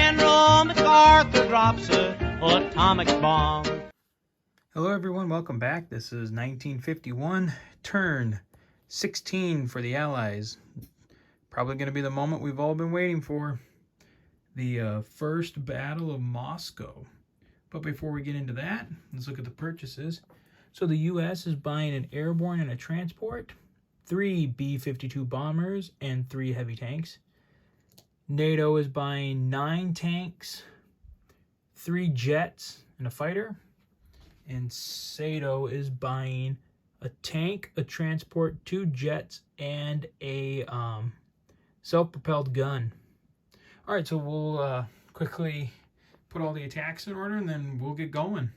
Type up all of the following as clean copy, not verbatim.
General MacArthur drops a atomic bomb. Hello everyone, welcome back. This is 1951, turn 16 for the Allies. Probably going to be the moment we've all been waiting for. The First Battle of Moscow. But before we get into that, let's look at the purchases. So the U.S. is buying an airborne and a transport, 3 B-52 bombers, and 3 heavy tanks. NATO is buying 9 tanks, 3 jets, and a fighter. And SATO is buying a tank, a transport, 2 jets, and a self-propelled gun. All right, so we'll quickly put all the attacks in order, and then we'll get going.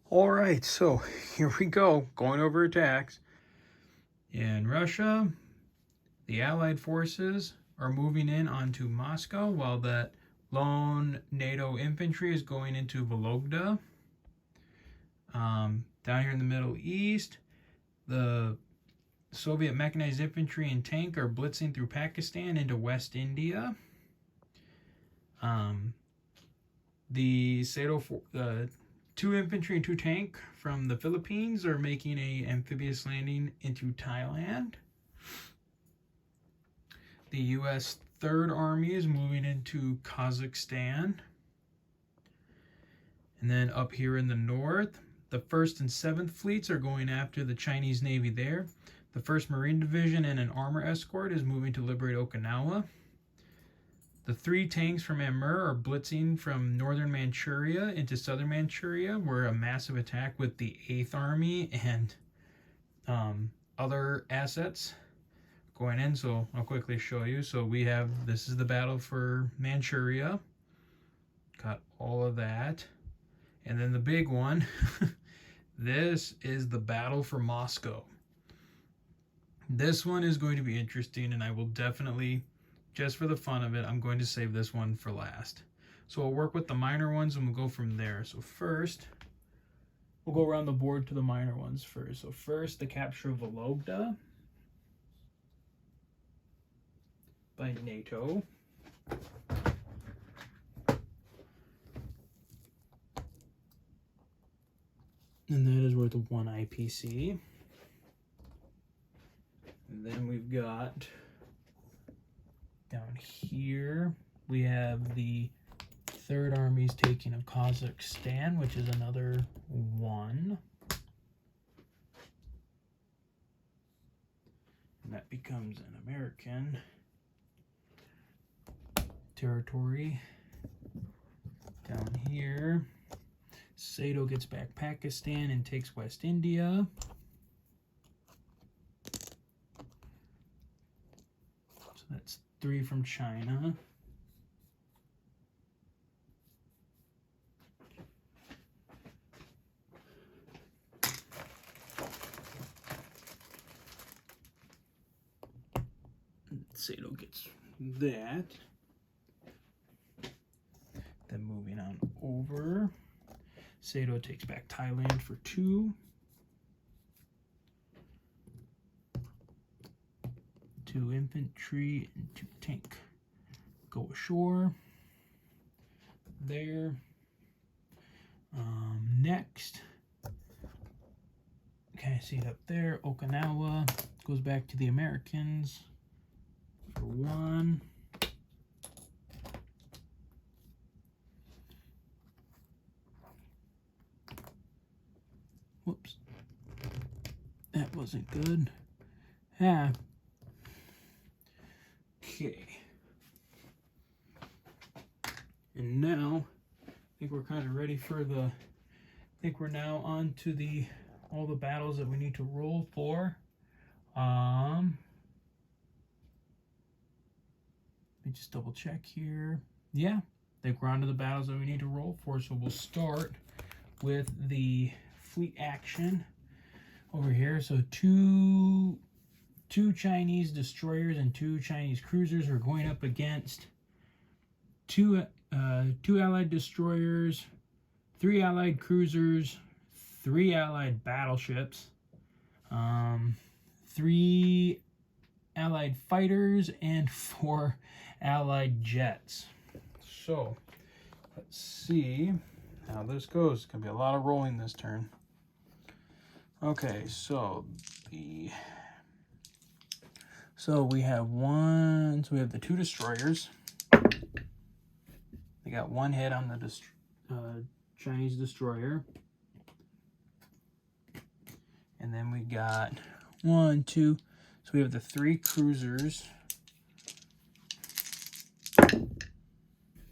All right, so here we go, going over attacks. In Russia, the Allied forces are moving in onto Moscow, while that lone NATO infantry is going into Vologda. Down here in the Middle East, the Soviet mechanized infantry and tank are blitzing through Pakistan into West India. The SATO, 2 infantry and 2 tank from the Philippines are making a amphibious landing into Thailand. The U.S. Third Army is moving into Kazakhstan. And then up here in the north, the 1st and 7th fleets are going after the Chinese Navy there. The 1st Marine Division and an armor escort is moving to liberate Okinawa. The 3 tanks from Amur are blitzing from northern Manchuria into southern Manchuria, where a massive attack with the 8th Army and other assets going in. So I'll quickly show you. So we have, this is the battle for Manchuria. Got all of that. And then the big one, this is the battle for Moscow. This one is going to be interesting, and I will definitely, just for the fun of it, I'm going to save this one for last. So we'll work with the minor ones, and we'll go from there. So first, we'll go around the board to the minor ones first. So first, the capture of Vologda by NATO. And that is worth 1 IPC. And then we've got down here, we have the 3rd Army's taking of Kazakhstan, which is another 1. And that becomes an American territory. Down here, SATO gets back Pakistan and takes West India. So that's 3 from China. SATO gets that. Then moving on over, SATO takes back Thailand for 2. 2 infantry and 2 tank go ashore there. Next, okay, see it up there, Okinawa goes back to the Americans for 1. Whoops, that wasn't good. Okay. And now, I think we're kind of ready for the, I think we're now on to all the battles that we need to roll for. Let me just double check here. Yeah, I think we're on to the battles that we need to roll for. So we'll start with the fleet action over here. So two Chinese destroyers and 2 Chinese cruisers are going up against 2 Allied destroyers, 3 Allied cruisers, 3 Allied battleships, 3 Allied fighters, and 4 Allied jets. So let's see how this goes. It's gonna be a lot of rolling this turn. Okay, so we have the two destroyers. They got one hit on the Chinese destroyer. And then we got 1, 2. So we have the 3 cruisers.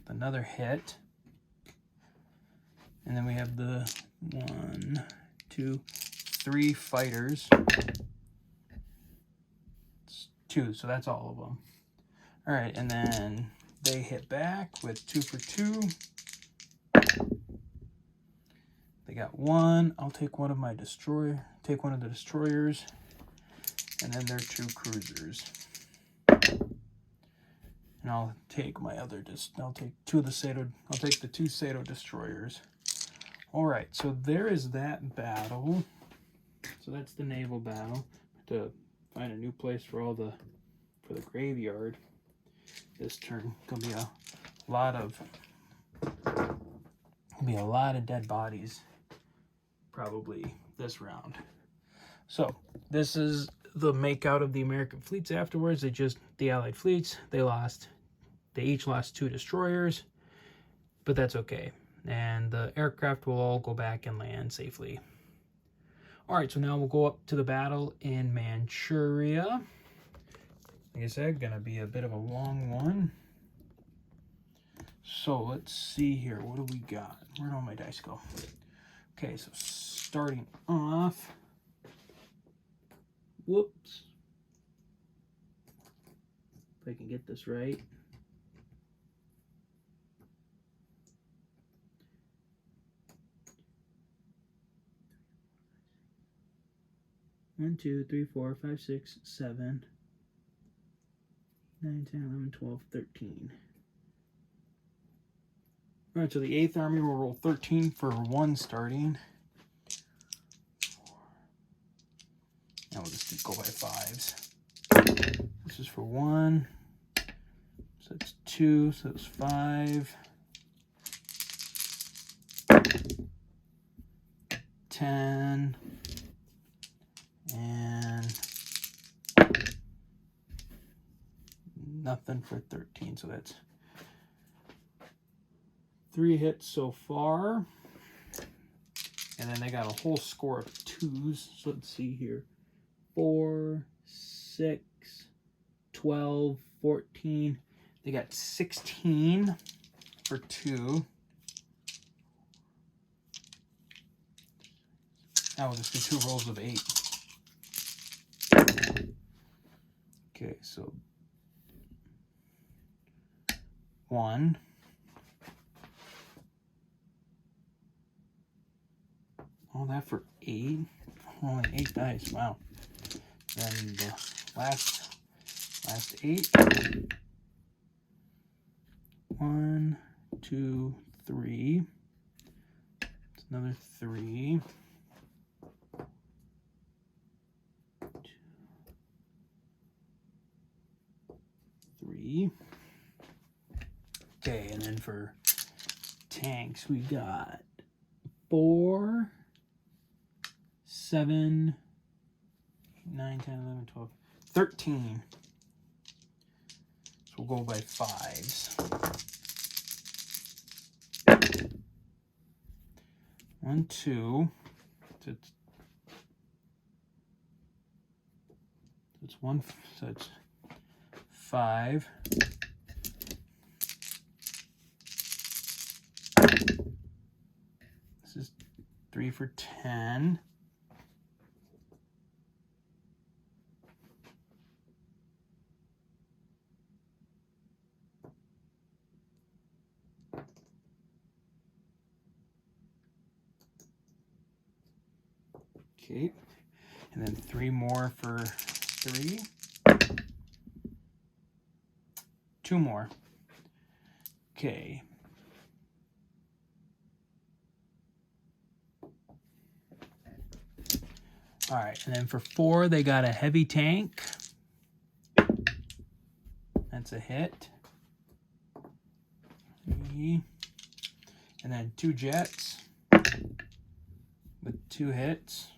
Another hit. And then we have the 1, 2, 3 fighters. It's 2, so that's all of them. All right, and then they hit back with 2 for 2. They got 1. I'll take one of my take one of the destroyers, and then their 2 cruisers. And I'll take my other I'll take 2 of the Sado. I'll take the 2 Sado destroyers. All right, so there is that battle. So that's the naval battle. To find a new place for the graveyard. This turn gonna be a lot of dead bodies probably this round. So this is the makeout of the American fleets afterwards. The Allied fleets, they each lost 2 destroyers, but that's okay. And the aircraft will all go back and land safely. All right, so now we'll go up to the battle in Manchuria. Like I said, gonna be a bit of a long one. So let's see here. What do we got? Where'd all my dice go? Okay, so starting off. Whoops. If I can get this right. One, 2, 3, 4, 5, 6, 7, 9, 10, 11, 12, 13. All right, so the 8th Army will roll 13 for 1 starting. Now we'll just go by 5s. This is for 1. So it's 2, so it's 5. 10. And nothing for 13, so that's 3 hits so far. And then they got a whole score of 2s. So let's see here. 4, 6, 12, 14. They got 16 for 2. Now we'll just do 2 rolls of 8. Okay, so 1. All that for 8. Only 8 dice. Wow. Then the last 8. 1, 2, 3. It's another 3. 3. Okay, and then for tanks, we got 4, 7, 9, 10, 11, 12, 13. So we'll go by 5s. 1, 2. So it's 1. So it's 5. This is 3 for 10. Okay, and then 3 more for 3. 2 more. Okay. All right, and then for 4, they got a heavy tank. That's a hit. 3, 3. And then 2 jets with 2 hits.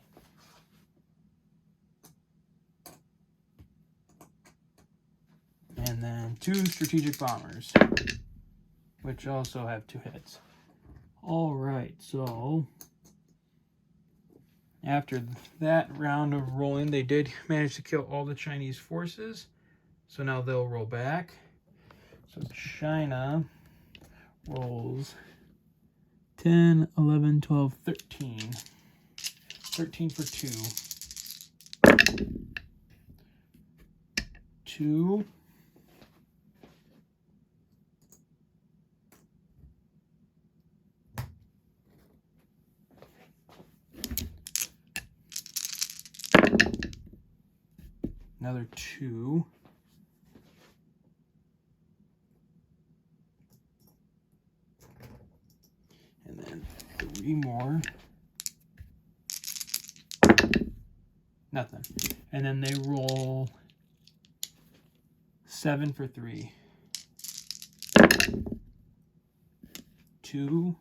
And then 2 strategic bombers, which also have 2 hits. All right, so after that round of rolling, they did manage to kill all the Chinese forces. So now they'll roll back. So China rolls 10, 11, 12, 13. 13 for 2. 2. Another 2. And then 3 more. Nothing. And then they roll 7 for 3. 2.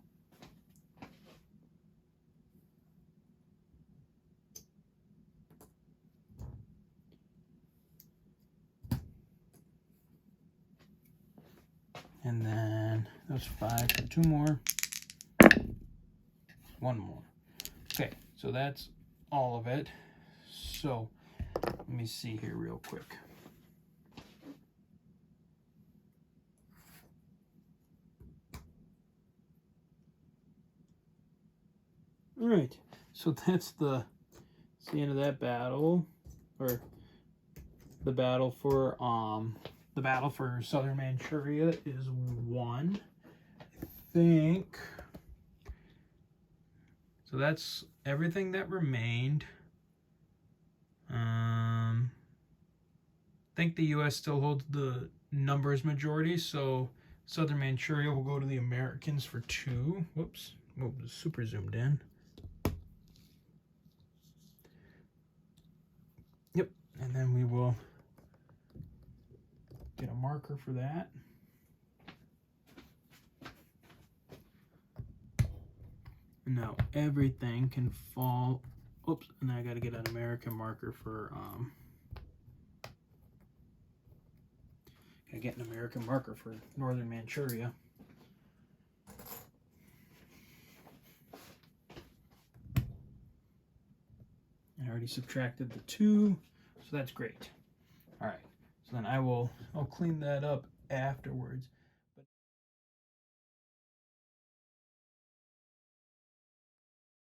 And then that's 5 for 2 more. 1 more. Okay, so that's all of it. So let me see here real quick. All right, so that's the end of that battle, or the battle for southern Manchuria is won, I think. So that's everything that remained. I think the U.S. still holds the numbers majority, so southern Manchuria will go to the Americans for 2. Whoops, super zoomed in. Yep, and then we will get a marker for that. Now everything can fall. Oops, and I got to get an American marker for gotta get an American marker for northern Manchuria. I already subtracted the 2, so that's great. All right, so then I'll clean that up afterwards.